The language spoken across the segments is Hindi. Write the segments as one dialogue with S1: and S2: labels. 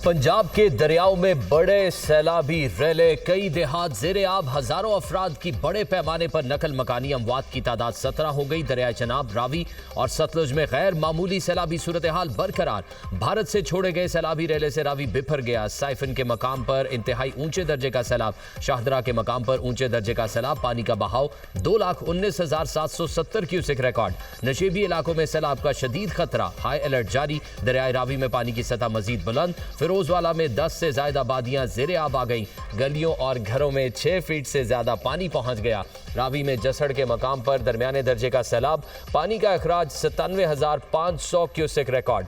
S1: पंजाब के दरियाओं में बड़े सैलाबी रैले, कई देहात ज़ेरे आब, हजारों अफराद की बड़े पैमाने पर नकल मकानी अमवात की तादाद 17 हो गई। दरियाए चनाब, रावी और सतलुज में गैर मामूली सैलाबी सूरत हाल बरकरार। भारत से छोड़े गए सैलाबी रैले से रावी बिफर गया। साइफन के मकाम पर इंतहाई ऊंचे दर्जे का सैलाब, शाहदरा के मकाम पर ऊंचे दर्जे का सैलाब, पानी का बहाव 2,19,770 क्यूसेक रिकॉर्ड। नशेबी इलाकों में सैलाब का शदीद खतरा, हाई अलर्ट जारी। दरियाए रावी में पानी की सतह मजीद बुलंद। फिरोजवाला में 10 से ज्यादा आबादियां ज़ेरे आब आ गईं। गलियों और घरों में 6 फीट से ज्यादा पानी पहुंच गया। रावी में जसड़ के मकाम पर दरमियाने दर्जे का सैलाब, पानी का अखराज 97,500 क्यूसेक रिकॉर्ड।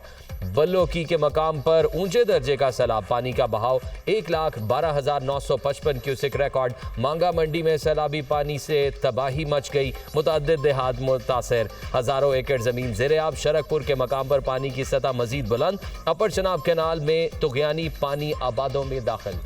S1: बल्लोकी के मकाम पर ऊंचे दर्जे का सैलाब, पानी का बहाव 1,12,955 क्यूसेक रिकॉर्ड। मांगा मंडी में सैलाबी पानी से तबाही मच गई, मुतअद्दिद देहात मुतासर, हजारों एकड़ जमीन ज़ेरे आब। शरकपुर के मकाम पर पानी की सतह मजीद बुलंद। अपर चनाब कैनाल में तुगयानी पानी आबादों में दाखिल।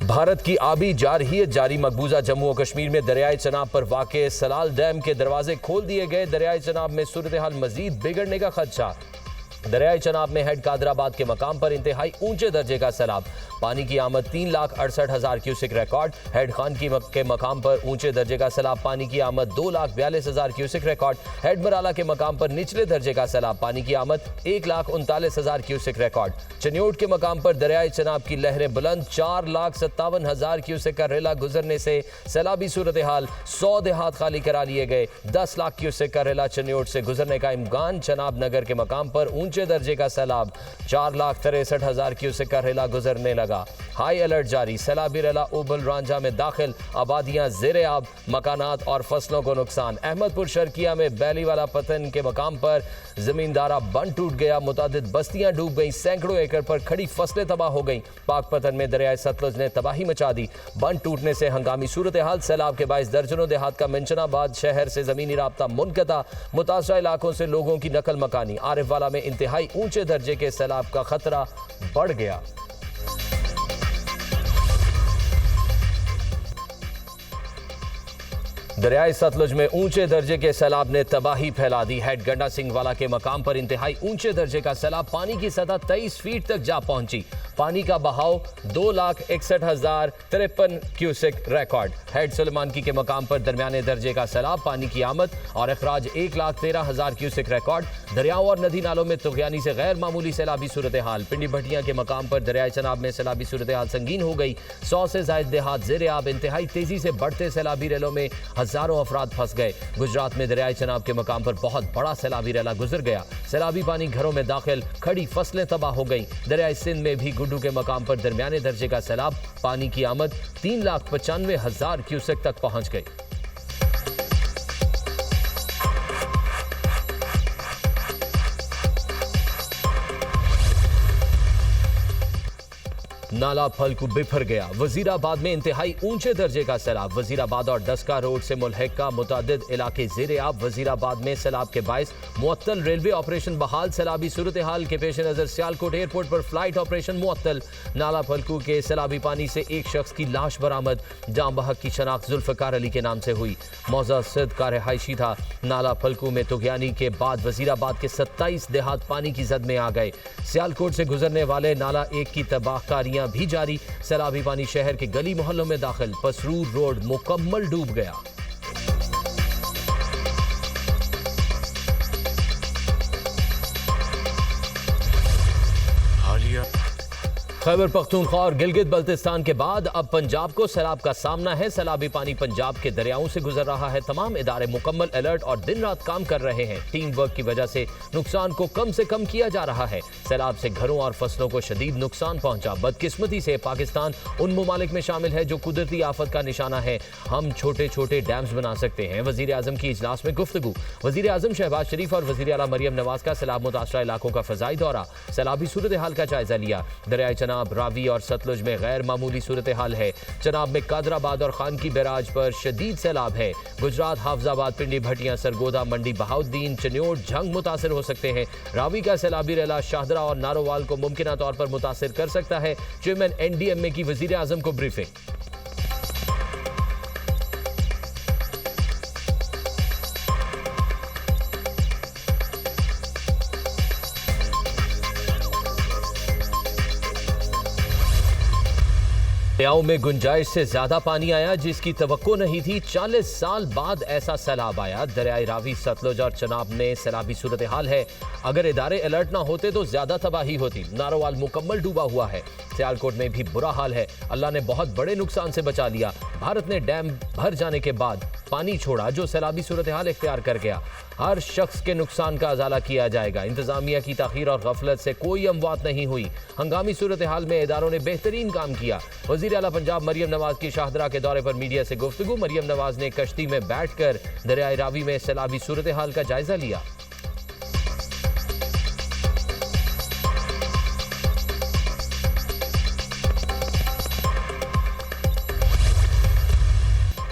S1: भारत की आबी जारहियत जारी, मकबूजा जम्मू और कश्मीर में दरियाए चनाब पर वाक़े सलाल डैम के दरवाजे खोल दिए गए। दरियाए चनाब में सूरत हाल मजीद बिगड़ने का खदशा। दरियाए चनाब में हेड कादराबाद के मकाम पर इंतहाई ऊंचे दर्जे का सैलाब, पानी की आमद 3,68,000 क्यूसेक रिकॉर्ड। हेड खान के मकाम पर ऊंचे दर्जे का सैलाब, पानी की आमद 2,42,000 क्यूसेक रिकॉर्ड। हेड मराला के मकाम पर निचले दर्जे का सैलाब, पानी की आमद 1,39,000 क्यूसेक रिकॉर्ड। चन्योट के मकाम पर दरियाए चनाब की लहरें बुलंद, 4,57,000 क्यूसेक का रेला गुजरने से सैलाबी सूरत हाल। 100 देहात खाली करा लिए गए। 10 लाख क्यूसेक का रेला चन्योट से गुजरने का इम्कान। चनाब नगर के मकाम पर ऊंचे दर्जे का सैलाब, 4,63,000 क्यूसेक का रेला गुजरने लगा। हाई अलर्ट जारी, सैलाबी रेला उबल रांझा में दाखिल, आबादियां ज़ेरे आब, मकानात और फसलों को नुकसान। अहमदपुर शर्किया में बैली वाला पतन के मकाम पर जमींदारा बंद टूट गया, मुतादिद बस्तियां डूब गई, सैकड़ों एकड़ पर खड़ी फसलें तबाह हो गई। पाक पतन में दरियाए सतलुज ने तबाही मचा दी। बंद टूटने से हंगामी सूरत हाल, सैलाब के बायस दर्जनों देहात का मंचनाबाद शहर से जमीनी राब्ता मुनक़ता। मुतासरा इलाकों से लोगों की नकल मकानी। आरिफ वाला में इंतहाई ऊंचे दर्जे के सैलाब का खतरा बढ़ गया। दरियाए सतलुज में ऊंचे दर्जे के सैलाब ने तबाही फैला दी। हेड गंडा सिंह वाला के मकाम पर इंतहाई ऊंचे दर्जे का सैलाब, पानी की सतह 23 फीट तक जा पहुंची। पानी का बहाव 2,61,053 क्यूसेक रिकॉर्ड। हेड सुलेमानकी के मकाम पर दरमियाने दर्जे का सैलाब, पानी की आमद और अखराज 1,13,000 क्यूसेक रिकॉर्ड। दरियाओं और नदी नालों में तुगयानी से गैर मामूली सैलाबी सूरत हाल। पिंडी भटिया के मकाम पर दरियाए चनाब में सैलाबी सूरत हाल संगीन हो गई। 100 से ज्यादा देहात ज़ेरे आब। इंतहाई तेजी से बढ़ते सैलाबी रेलों में हजारों अफराद फंस गए। गुजरात में दरियाए चनाब के मकाम पर बहुत बड़ा सैलाबी रेला गुजर गया। सैलाबी पानी घरों में दाखिल, खड़ी फसलें तबाह हो गई। दरियाए सिंध में भी गुड्डू के मकाम पर दरमियाने दर्जे का सैलाब, पानी की आमद 3,95,000 क्यूसेक तक पहुंच गई। नाला फलकू बिफर गया। वजीराबाद में इंतहाई ऊंचे दर्जे का सैलाब, वजीराबाद और डस्का रोड से मुल्हिका मुतादिद इलाके ज़ेरे आब। वजीराबाद में सैलाब के बायस मुअत्तल रेलवे ऑपरेशन बहाल। सैलाबी सूरत हाल के पेश नजर सियालकोट एयरपोर्ट पर फ्लाइट ऑपरेशन मुअत्तल। नाला फलकू के सैलाबी पानी से एक शख्स की लाश बरामद, जाम बहक की शनाख्त जुल्फकार अली के नाम से हुई। मौजा सिद्ध का रिहायशी था। नाला फलकू में तुगयानी के बाद वजीराबाद के 27 देहात पानी की जद में आ गए। सियालकोट से गुजरने वाले नाला एक की तबाहकारियां भी जारी। सैलाबी पानी शहर के गली मोहल्लों में दाखिल। पसरूर रोड मुकम्मल डूब गया। खैबर पख्तूनख्वा और गिलगित बल्तिस्तान के बाद अब पंजाब को सैलाब का सामना है। सैलाबी पानी पंजाब के दरियाओं से गुजर रहा है। तमाम इदारे मुकम्मल अलर्ट और दिन रात काम कर रहे हैं। टीम वर्क की वजह से नुकसान को कम से कम किया जा रहा है। सैलाब से घरों और फसलों को शदीद नुकसान पहुंचा। बदकिस्मती से पाकिस्तान उन ममालिक में शामिल है जो कुदरती आफत का निशाना है। हम छोटे छोटे डैम्स बना सकते हैं। वजीर आजम की इजलास में गुफ्तगू। वजीर आजम शहबाज शरीफ और वजीर आला मरियम नवाज का सैलाब मुतासरा इलाकों का फजाई दौरा। सैलाबी सूरत हाल का जायजा लिया। दरियाए चनाब, रावी और सतलुज में गैर मामूली सूरत हाल है। चनाब में कादराबाद और खान की बैराज पर शदीद सैलाब है। गुजरात, हाफजाबाद, पिंडी, भटिया, सरगोदा, मंडी, बहाउद्दीन, चन्योट, झंग मुतासर हो सकते हैं। रावी का सैलाबी रेला शाहदरा और नारोवाल को मुमकिन तौर पर मुतासर कर सकता है। चेयरमैन NDMA की वजीर आजम को ब्रीफिंग। दरियाओं में गुंजाइश से ज्यादा पानी आया जिसकी तवक्को नहीं थी। 40 साल बाद ऐसा सैलाब आया। दरियाए रावी, सतलुज और चनाब में सैलाबी सूरत हाल है। अगर इदारे अलर्ट ना होते तो ज्यादा तबाही होती। नारोवाल मुकम्मल डूबा हुआ है। सियालकोट में भी बुरा हाल है। अल्लाह ने बहुत बड़े नुकसान से बचा लिया। भारत ने डैम भर जाने के बाद पानी छोड़ा जो सैलाबी सूरत हाल इख्तियार कर गया। हर शख्स के नुकसान का अजाला किया जाएगा। इंतजामिया की ताखीर और गफलत से कोई अमवात नहीं हुई। हंगामी सूरत हाल में इदारों ने बेहतरीन काम किया। वजीर आला पंजाब मरियम नवाज की शाहदरा के दौरे पर मीडिया से गुफ्तगू। मरियम नवाज ने कश्ती में बैठकर दरियाए रावी में सैलाबी सूरत हाल का जायजा लिया।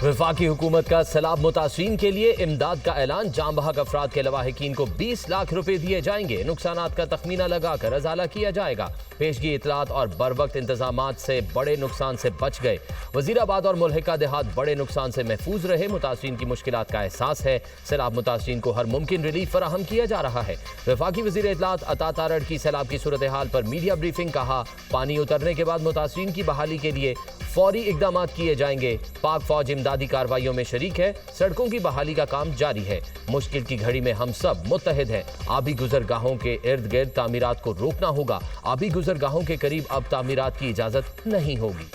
S1: वफाकी हुकूमत का सैलाब मुतासरीन के लिए इमदाद का ऐलान। जाम बहक अफराद के लवाहिकीन को 20 लाख रुपए दिए जाएंगे। नुकसानात का तखमीना लगाकर अजाला किया जाएगा। पेशगी इतलात और बरवक्त इंतजामात से बड़े नुकसान से बच गए। वजीराबाद और मुल्हिका देहात बड़े नुकसान से महफूज रहे। मुतासरीन की मुश्किलात का एहसास है। सैलाब मुतासरीन को हर मुमकिन रिलीफ फराहम किया जा रहा है। वफाकी वजीर इतलात अता तारड़ की सैलाब की सूरत हाल पर मीडिया ब्रीफिंग। कहा, पानी उतरने के बाद मुतासरीन की बहाली के लिए फौरी इकदाम किए जाएंगे। पाक फौज इमदादी कार्रवाइयों में शरीक है। सड़कों की बहाली का काम जारी है। मुश्किल की घड़ी में हम सब मुत्तहिद हैं। आबी गुजरगाहों के इर्द गिर्द तामीरात को रोकना होगा। आबी गुजरगाहों के करीब अब तामीरात की इजाजत नहीं होगी।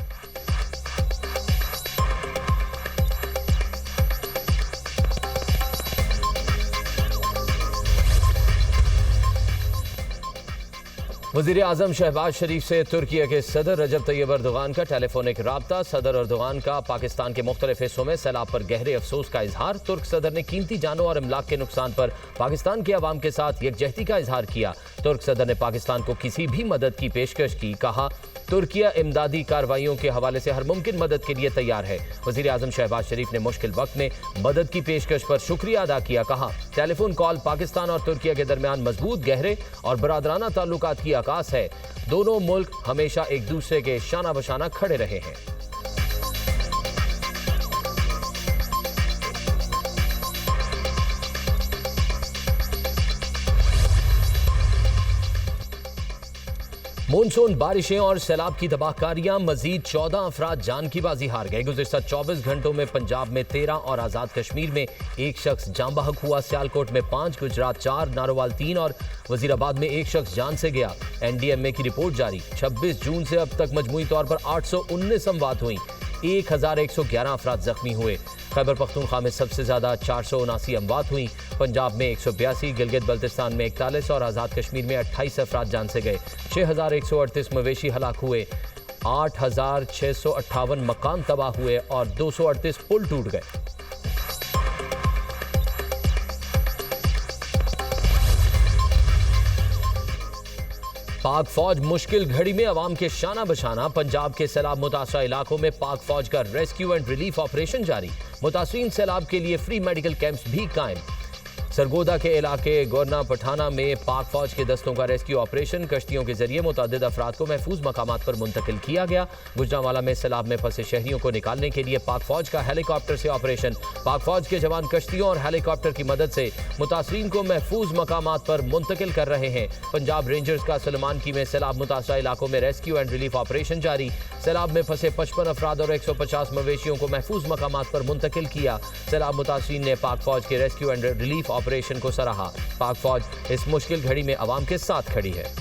S1: वज़ीर आज़म शहबाज शरीफ से तुर्किया के सदर रजब तैयब अर्दोगान का टेलीफोनिक राब्ता। सदर अर्दोगान का पाकिस्तान के मुख्तलिफ हिस्सों में सैलाब पर गहरे अफसोस का इजहार। तुर्क सदर ने कीमती जानों और इमलाक के नुकसान पर पाकिस्तान के अवाम के साथ यकजहती का इजहार किया। तुर्क सदर ने पाकिस्तान को किसी भी मदद की पेशकश की। कहा, तुर्किया इमदादी कार्रवाइयों के हवाले से हर मुमकिन मदद के लिए तैयार है। वज़ीर आज़म शहबाज शरीफ ने मुश्किल वक्त में मदद की पेशकश पर शुक्रिया अदा किया। कहा, टेलीफोन कॉल पाकिस्तान और तुर्किया के दरमियान मजबूत, गहरे और बरादराना ताल्लुकात की आकाश है। दोनों मुल्क हमेशा एक दूसरे के शाना बशाना खड़े रहे हैं। मानसून बारिशें और सैलाब की तबाहकारियां। मजीद 14 अफराद जान की बाजी हार गए। गुज़िश्ता 24 घंटों में पंजाब में 13 और आज़ाद कश्मीर में 1 शख्स जान बहक हुआ। सियालकोट में 5, गुजरात 4, नारोवाल 3 और वजीराबाद में 1 शख्स जान से गया। NDMA की रिपोर्ट जारी। 26 जून से अब तक मजमूई तौर पर 819 अमवात हुई। 1111 अफराद जख्मी हुए। खैबर पख्तूनख्वा में सबसे ज्यादा 479 अमवात हुई। पंजाब में 182, गिलगित बल्तिस्तान में 41 और आज़ाद कश्मीर में 28 अफराद जान से गए। 6138 मवेशी हलाक हुए। 8658 मकान तबाह हुए और 238 पुल टूट गए। पाक फौज मुश्किल घड़ी में अवाम के शाना बशाना। पंजाब के सैलाब मुतासरा इलाकों में पाक फौज का रेस्क्यू एंड रिलीफ ऑपरेशन जारी। मुतासरीन सैलाब के लिए फ्री मेडिकल कैंप्स भी कायम। सरगोदा के इलाके गोरना पठाना में पाक फौज के दस्तों का रेस्क्यू ऑपरेशन। कश्तियों के जरिए मुतअद्दिद अफराद को महफूज मकामात पर मुंतकिल किया गया। गुजरांवाला में सैलाब में फंसे शहरियों को निकालने के लिए पाक फौज का हेलीकॉप्टर से ऑपरेशन। पाक फौज के जवान कश्तियों और हेलीकॉप्टर की मदद से मुतासरीन को महफूज मकामात पर मुंतकिल कर रहे हैं। पंजाब रेंजर्स का सलमान की में सैलाब मुतासरा इलाकों में रेस्क्यू एंड रिलीफ ऑपरेशन जारी। सैलाब में फंसे 55 अफराद और 150 मवेशियों को महफूज मकामात पर मुंतकिल किया। सैलाब मुतासरीन ने पाक फौज के रेस्क्यू एंड रिलीफ ऑपरेशन को सराहा। पाक फौज इस मुश्किल घड़ी में अवाम के साथ खड़ी है।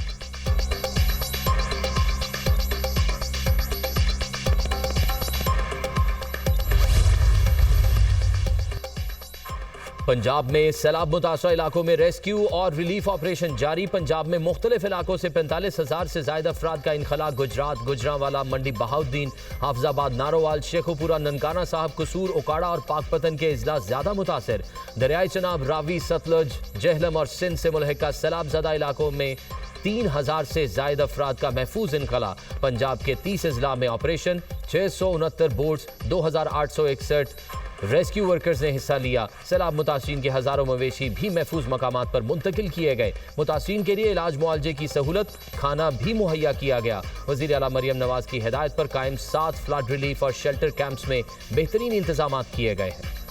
S1: पंजाब में सैलाब मुतासरा इलाकों में रेस्क्यू और रिलीफ ऑपरेशन जारी। पंजाब में मुख्तलिफ इलाकों से 45,000 से ज्यादा अफराद का इनखला। गुजरात, गुजरांवाला, मंडी, बहाउद्दीन, हाफजाबाद, नारोवाल, शेखुपुरा, ननकाना साहब, कसूर, उकाड़ा और पाकपतन के अजला ज्यादा मुतासर। दरियाए चनाब, रावी, सतलुज, जेहलम और सिंध से मुल्हिका सैलाब ज़दा इलाकों में 3,000 से ज्यादा अफराद का महफूज इनखला। पंजाब के 30 अजला में ऑपरेशन, 669 बोट्स, 2,861 रेस्क्यू वर्कर्स ने हिस्सा लिया। सैलाब मुतासरीन के हजारों मवेशी भी महफूज मकामात पर मुंतकिल किए गए। मुतासरीन के लिए इलाज मुआलजे की सहूलत, खाना भी मुहैया किया गया। वज़ीर आला मरियम नवाज की हिदायत पर कायम 7 फ्लड रिलीफ और शेल्टर कैंप्स में बेहतरीन इंतजाम किए गए हैं।